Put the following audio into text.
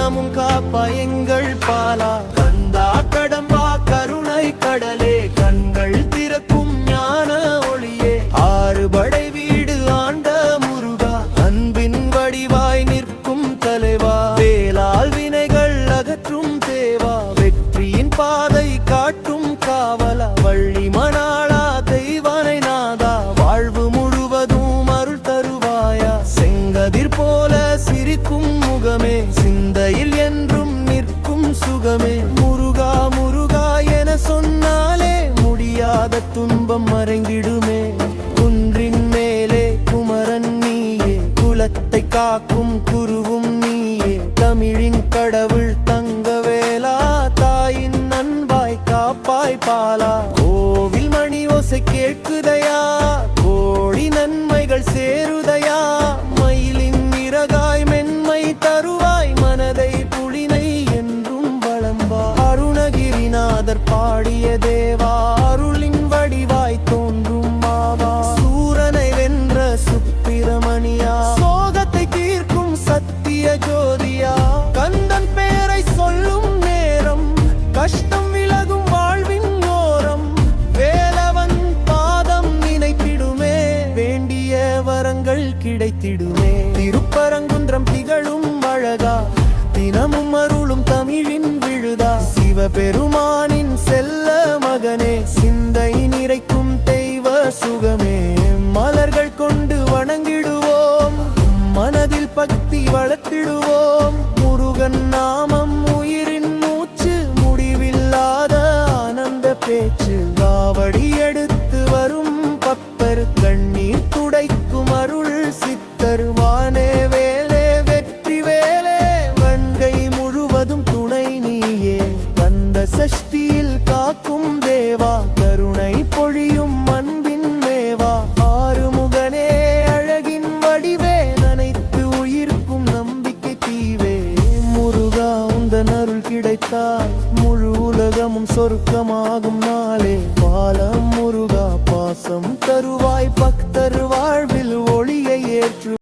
தினமும் காப்பா எங்கள் பாலா. கந்தா கடம்பா கருணை கடலே கண்கள் திறக்கும் ஞான ஒளியே. ஆறுபடை வீடு ஆண்ட முருகா அன்பின் வடிவாய் நிற்கும் தலைவா. வேலால் வினைகள் அகற்றும் தேவா வெற்றியின் பாதை காட்டும் காவலா. வள்ளி மணாளா தெய்வானை நாதா வாழ்வு முழுவதும் அருள் தருவாயா. செங்கதிர் போல சிரிக்கும் முகமே சிந்தையில் என்றும் நிற்கும் சுகமே. முருகா முருகா என சொன்னாலே முடியாத துன்பம் மறைந்திடுமே. குன்றின் மேலே குமரன் நீயே குலத்தை காக்கும் குருவும் நீயே. தமிழின் கடவுள் தங்கவேலா தாயின் அன்பாய் காப்பாய் பாலா. கோவில் மணி ஓசை கேட்குதையா கோடி நன்மைகள் சேருதையா. மயிலின் இறகாய் மென்மை தருவாய் மனதை புலினை என்றும் வளம்பா. அருணகிரிநாதர் பாடிய தேவா அருளின் வடிவாய் தோன்றும் மாவா. சூரனை வென்ற சுப்பிரமணியா சோகத்தை தீர்க்கும் சத்திய ஜோதியா. கந்தன் பேரை சொல்லும் நேரம் கஷ்டம் விலகும் வாழ்வின் ஓரம். வேலவன் பாதம் நினைத்திடுமே வேண்டிய வரங்கள் கிடைத்திடுமே. திருப்பரங்குன்றம் திகழும் அழகா தினமும் அருளும் தமிழின் விழுதா. சிவபெருமானின் செல்ல மகனே சிந்தை நிறைக்கும் தெய்வ சுகமே. மலர்கள் கொண்டு வணங்கிடுவோம் மனதில் பக்தி வளர்த்திடுவோம். முருகன் நாமம் உயிரின் மூச்சு முடிவில்லாத ஆனந்த பேச்சு. காவடி எடுத்து வரும் பப்பர் கண்ணீர் துடைக்கும் அருள் சித்தர். வானே வேலே வெற்றி வேலே வன்கை முழுவதும் துணை நீயே. கந்த சஷ்டியில் காக்கும் தேவா கருணை பொழியும் அன்பின் மேவா. ஆறுமுகனே அழகின் வடிவே நனைத்து உயிர்க்கும் நம்பிக்கை தீவே. முருகா உந்தன் அருள் கிடைத்தால் முழு உலகமும் சொர்க்கமாகும் நாளே. பாலம் முருகா பாசம் தருவாய் பக்தர் வாழ்வில் ஒளியை ஏற்று